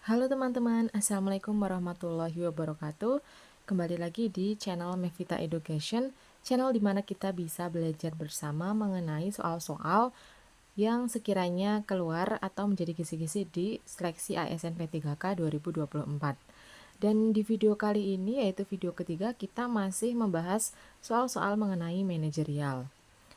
Halo teman-teman, Assalamualaikum warahmatullahi wabarakatuh. Kembali lagi di channel Mevita Education, channel dimana kita bisa belajar bersama mengenai soal-soal yang sekiranya keluar atau menjadi kisi-kisi di seleksi ASN P3K 2024. Dan di video kali ini, yaitu video ketiga, kita masih membahas soal-soal mengenai manajerial,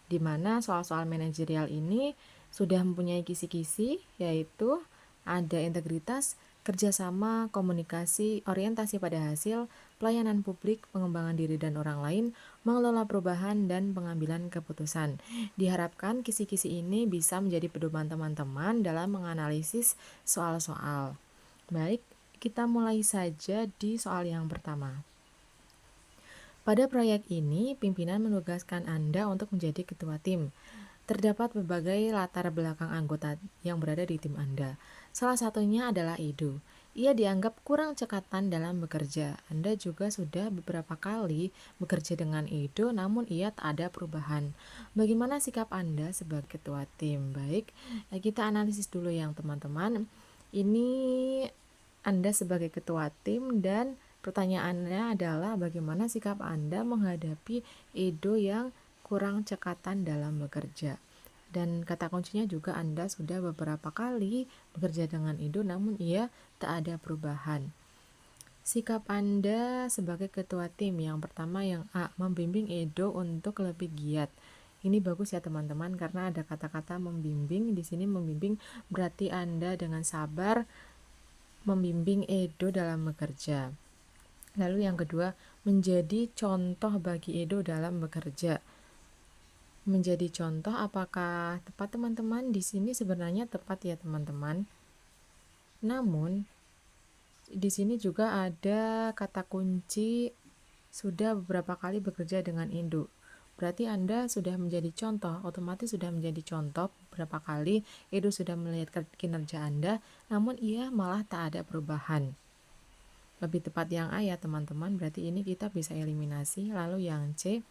di mana soal-soal manajerial ini sudah mempunyai kisi-kisi, yaitu ada integritas, kerjasama, komunikasi, orientasi pada hasil, pelayanan publik, pengembangan diri dan orang lain, mengelola perubahan, dan pengambilan keputusan. Diharapkan kisi-kisi ini bisa menjadi pedoman teman-teman dalam menganalisis soal-soal. Baik, kita mulai saja di soal yang pertama. Pada proyek ini, pimpinan menugaskan Anda untuk menjadi ketua tim. Terdapat berbagai latar belakang anggota yang berada di tim Anda. Salah satunya adalah Edo. Ia dianggap kurang cekatan dalam bekerja. Anda juga sudah beberapa kali bekerja dengan Edo, namun ia tak ada perubahan. Bagaimana sikap Anda sebagai ketua tim? Baik, kita analisis dulu yang teman-teman. Ini Anda sebagai ketua tim dan pertanyaannya adalah bagaimana sikap Anda menghadapi Edo yang kurang cekatan dalam bekerja. Dan kata kuncinya juga Anda sudah beberapa kali bekerja dengan Edo namun ia tak ada perubahan. Sikap Anda sebagai ketua tim, yang pertama yang A, membimbing Edo untuk lebih giat. Ini bagus ya teman-teman karena ada kata-kata membimbing. Di sini membimbing berarti Anda dengan sabar membimbing Edo dalam bekerja. Lalu yang kedua, menjadi contoh bagi Edo dalam bekerja. Menjadi contoh, apakah tepat teman-teman? Di sini sebenarnya tepat ya teman-teman. Namun di sini juga ada kata kunci sudah beberapa kali bekerja dengan Edo. Berarti Anda sudah menjadi contoh, otomatis sudah menjadi contoh beberapa kali. Edo sudah melihat kinerja Anda, namun ia malah tak ada perubahan. Lebih tepat yang A ya teman-teman, berarti ini kita bisa eliminasi. Lalu yang C,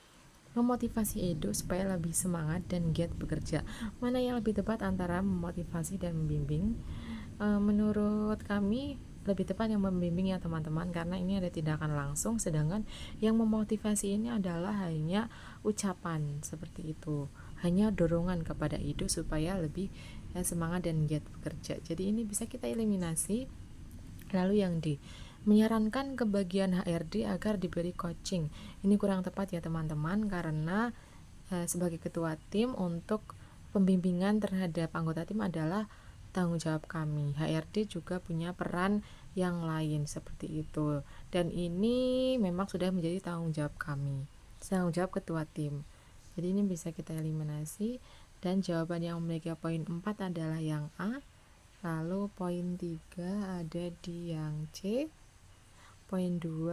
memotivasi Edo supaya lebih semangat dan giat bekerja. Mana yang lebih tepat antara memotivasi dan membimbing? Menurut kami lebih tepat yang membimbing ya teman-teman, karena ini ada tindakan langsung, sedangkan yang memotivasi ini adalah hanya ucapan seperti itu, hanya dorongan kepada Edo supaya lebih semangat dan giat bekerja. Jadi ini bisa kita eliminasi. Lalu yang D, menyarankan ke bagian HRD agar diberi coaching. Ini kurang tepat ya teman-teman, karena sebagai ketua tim untuk pembimbingan terhadap anggota tim adalah tanggung jawab kami. HRD juga punya peran yang lain seperti itu. Dan ini memang sudah menjadi tanggung jawab kami, tanggung jawab ketua tim. Jadi ini bisa kita eliminasi. Dan jawaban yang memiliki poin 4 adalah yang A. Lalu poin 3 ada di yang C, poin 2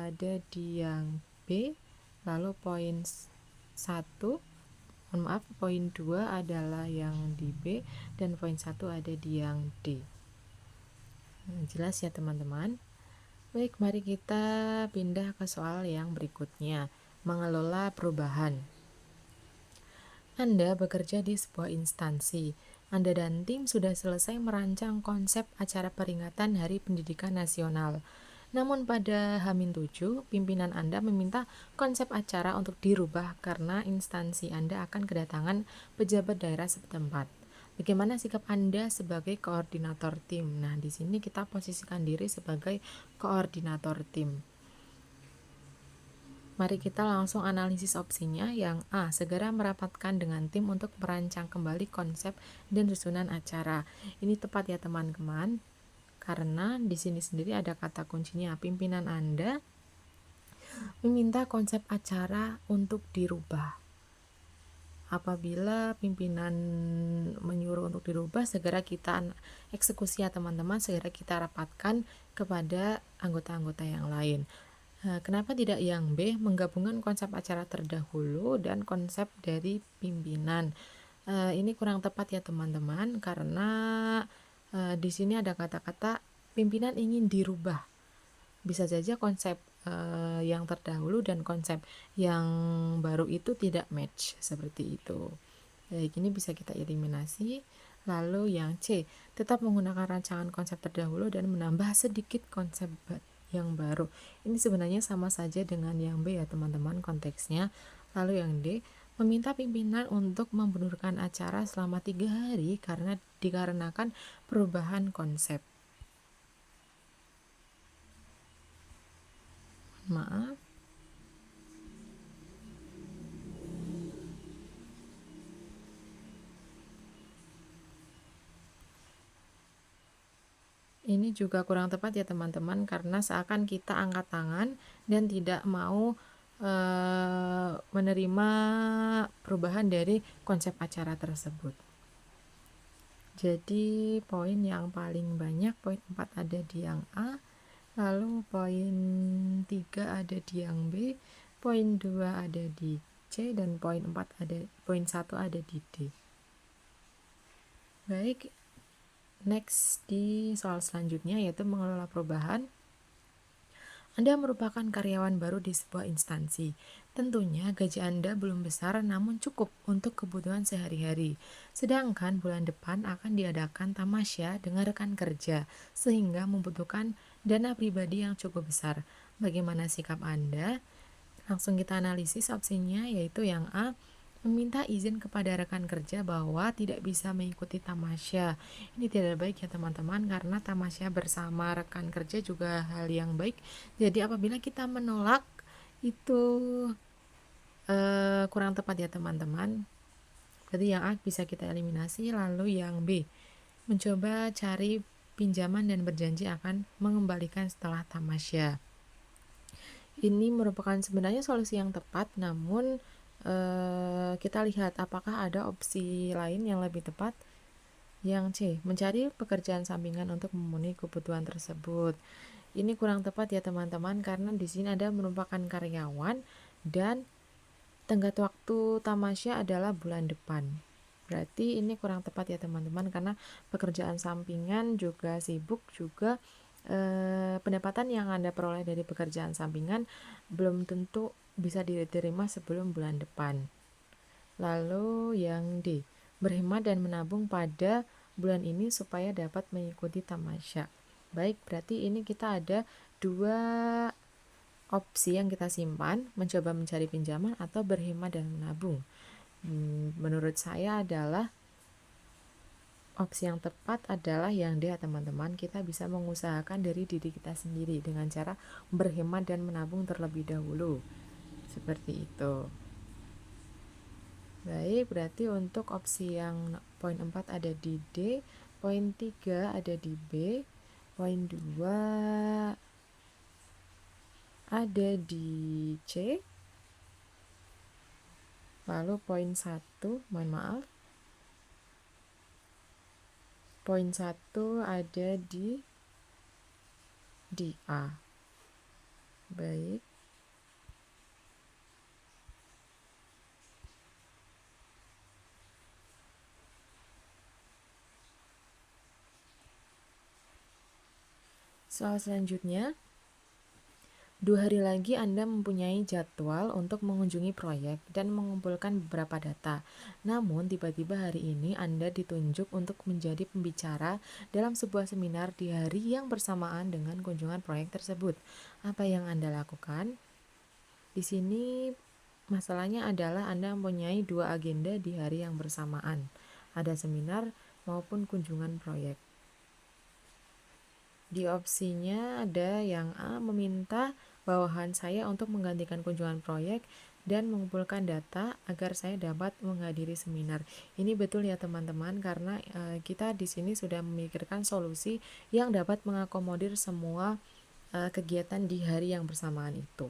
ada di yang B, lalu poin 1, poin 2 adalah yang di B, dan poin 1 ada di yang D. Jelas ya teman-teman? Baik, mari kita pindah ke soal yang berikutnya, mengelola perubahan. Anda bekerja di sebuah instansi. Anda dan tim sudah selesai merancang konsep acara peringatan Hari Pendidikan Nasional. Namun pada H-7, pimpinan Anda meminta konsep acara untuk dirubah karena instansi Anda akan kedatangan pejabat daerah setempat. Bagaimana sikap Anda sebagai koordinator tim? Nah, di sini kita posisikan diri sebagai koordinator tim. Mari kita langsung analisis opsinya. Yang A, segera merapatkan dengan tim untuk merancang kembali konsep dan susunan acara. Ini tepat ya teman-teman, karena di sini sendiri ada kata kuncinya, pimpinan Anda meminta konsep acara untuk dirubah. Apabila pimpinan menyuruh untuk dirubah, segera kita eksekusi ya teman-teman, segera kita rapatkan kepada anggota-anggota yang lain. Kenapa tidak yang B, menggabungkan konsep acara terdahulu dan konsep dari pimpinan? Ini kurang tepat ya teman-teman, karena di sini ada kata-kata pimpinan ingin dirubah. Bisa saja konsep yang terdahulu dan konsep yang baru itu tidak match seperti itu. Baik, ini bisa kita eliminasi. Lalu yang C, tetap menggunakan rancangan konsep terdahulu dan menambah sedikit konsep yang baru. Ini sebenarnya sama saja dengan yang B ya teman-teman konteksnya. Lalu yang D, meminta pimpinan untuk membundurkan acara selama 3 hari karena dikarenakan perubahan konsep. Maaf. Ini juga kurang tepat ya teman-teman karena seakan kita angkat tangan dan tidak mau menerima perubahan dari konsep acara tersebut. Jadi poin yang paling banyak, poin 4 ada di yang A, lalu poin 3 ada di yang B, poin 2 ada di C, dan poin 1 ada di D. Baik, next di soal selanjutnya yaitu mengelola perubahan. Anda merupakan karyawan baru di sebuah instansi. Tentunya gaji Anda belum besar namun cukup untuk kebutuhan sehari-hari. Sedangkan bulan depan akan diadakan tamasya dengan rekan kerja sehingga membutuhkan dana pribadi yang cukup besar. Bagaimana sikap Anda? Langsung kita analisis opsinya yaitu yang A, meminta izin kepada rekan kerja bahwa tidak bisa mengikuti tamasya. Ini tidak baik ya teman-teman karena tamasya bersama rekan kerja juga hal yang baik. Jadi apabila kita menolak itu kurang tepat ya teman-teman. Berarti yang A bisa kita eliminasi. Lalu yang B, mencoba cari pinjaman dan berjanji akan mengembalikan setelah tamasya. Ini merupakan sebenarnya solusi yang tepat, namun kita lihat apakah ada opsi lain yang lebih tepat. Yang C, mencari pekerjaan sampingan untuk memenuhi kebutuhan tersebut. Ini kurang tepat ya teman-teman karena di sini Anda merupakan karyawan dan tenggat waktu tamasya adalah bulan depan. Berarti ini kurang tepat ya teman-teman karena pekerjaan sampingan juga sibuk juga pendapatan yang Anda peroleh dari pekerjaan sampingan belum tentu bisa diterima sebelum bulan depan. Lalu yang D, berhemat dan menabung pada bulan ini supaya dapat mengikuti tamasya. Baik, berarti ini kita ada dua opsi yang kita simpan, mencoba mencari pinjaman atau berhemat dan menabung. Menurut saya adalah opsi yang tepat adalah yang D, teman-teman. Kita bisa mengusahakan dari diri kita sendiri dengan cara berhemat dan menabung terlebih dahulu. Seperti itu. Baik, berarti untuk opsi yang poin 4 ada di D, poin 3 ada di B, poin 2 ada di C, lalu poin 1, mohon maaf, poin 1 ada di A. Baik. Soal selanjutnya, 2 hari lagi Anda mempunyai jadwal untuk mengunjungi proyek dan mengumpulkan beberapa data. Namun, tiba-tiba hari ini Anda ditunjuk untuk menjadi pembicara dalam sebuah seminar di hari yang bersamaan dengan kunjungan proyek tersebut. Apa yang Anda lakukan? Di sini masalahnya adalah Anda mempunyai 2 agenda di hari yang bersamaan. Ada seminar maupun kunjungan proyek. Di opsinya ada yang A, meminta bawahan saya untuk menggantikan kunjungan proyek dan mengumpulkan data agar saya dapat menghadiri seminar. Ini betul ya teman-teman karena kita di sini sudah memikirkan solusi yang dapat mengakomodir semua kegiatan di hari yang bersamaan itu.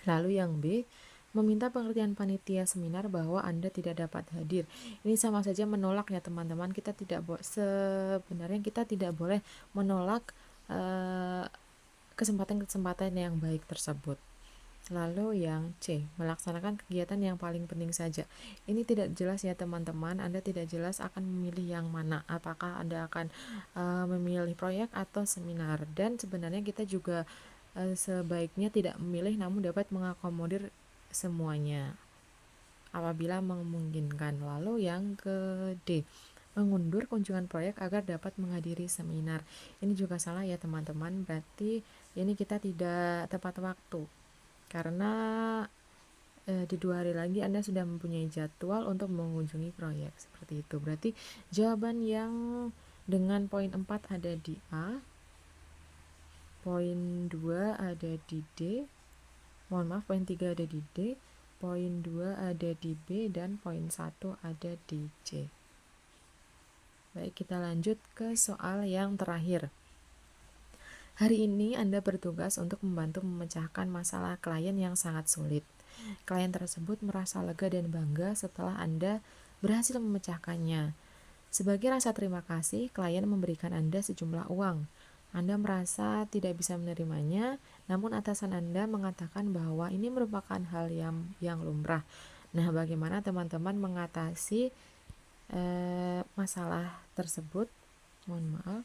Lalu yang B, meminta pengertian panitia seminar bahwa Anda tidak dapat hadir. Ini sama saja menolak ya teman-teman. Sebenarnya kita tidak boleh menolak kesempatan-kesempatan yang baik tersebut. Lalu yang C, melaksanakan kegiatan yang paling penting saja. Ini tidak jelas ya teman-teman. Anda tidak jelas akan memilih yang mana. Apakah Anda akan memilih proyek atau seminar. Dan sebenarnya kita juga sebaiknya tidak memilih namun dapat mengakomodir semuanya apabila memungkinkan. Lalu yang ke D, mengundur kunjungan proyek agar dapat menghadiri seminar. Ini juga salah ya teman-teman, berarti ini kita tidak tepat waktu. Karena di 2 hari lagi Anda sudah mempunyai jadwal untuk mengunjungi proyek. Seperti itu. Berarti jawaban yang dengan poin 4 ada di A, poin 2 ada di D, mohon maaf, poin 3 ada di D, poin 2 ada di B, dan poin 1 ada di C. Baik, kita lanjut ke soal yang terakhir. Hari ini Anda bertugas untuk membantu memecahkan masalah klien yang sangat sulit. Klien tersebut merasa lega dan bangga setelah Anda berhasil memecahkannya. Sebagai rasa terima kasih, klien memberikan Anda sejumlah uang. Anda merasa tidak bisa menerimanya, namun atasan Anda mengatakan bahwa ini merupakan hal yang lumrah. Nah, bagaimana teman-teman mengatasi masalah tersebut? Mohon maaf.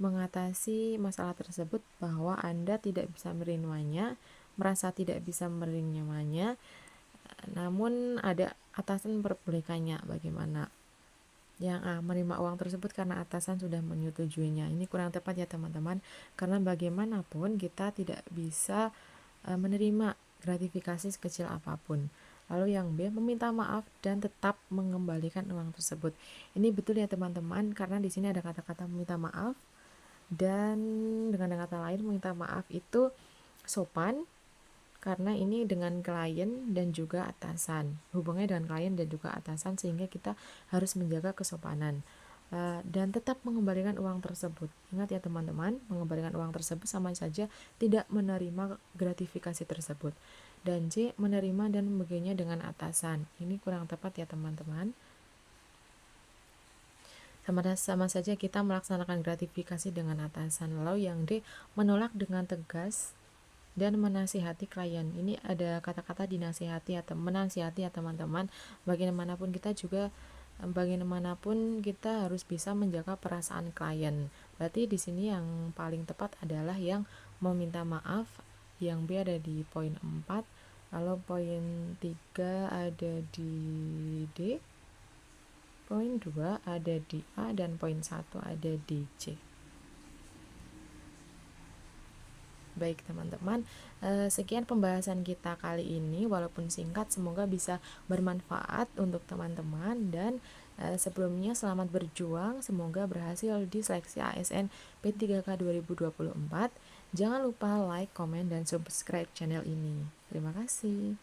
Mengatasi masalah tersebut bahwa Anda tidak bisa menerimanya, merasa tidak bisa menerimanya, namun ada atasan memperbolehkannya. Bagaimana? Yang A, menerima uang tersebut karena atasan sudah menyetujuinya. Ini kurang tepat ya teman-teman, karena bagaimanapun kita tidak bisa menerima gratifikasi sekecil apapun. Lalu yang B, meminta maaf dan tetap mengembalikan uang tersebut. Ini betul ya teman-teman, karena di sini ada kata-kata meminta maaf, dan dengan kata lain meminta maaf itu sopan, karena ini dengan klien dan juga atasan, hubungannya dengan klien dan juga atasan, sehingga kita harus menjaga kesopanan. Dan tetap mengembalikan uang tersebut. Ingat ya teman-teman, mengembalikan uang tersebut sama saja tidak menerima gratifikasi tersebut. Dan C, menerima dan membaginya dengan atasan. Ini kurang tepat ya teman-teman. Sama saja kita melaksanakan gratifikasi dengan atasan. Lalu yang D, menolak dengan tegas dan menasihati klien. Ini ada kata-kata dinasihati atau menasihati ya teman-teman. Bagaimanapun kita harus bisa menjaga perasaan klien. Berarti di sini yang paling tepat adalah yang meminta maaf. Yang B ada di poin 4, lalu poin 3 ada di D, poin 2 ada di A, dan poin 1 ada di C. Baik teman-teman, sekian pembahasan kita kali ini. Walaupun singkat, semoga bisa bermanfaat untuk teman-teman. Dan sebelumnya selamat berjuang, semoga berhasil di seleksi ASN P3K 2024. Jangan lupa like, komen, dan subscribe channel ini. Terima kasih.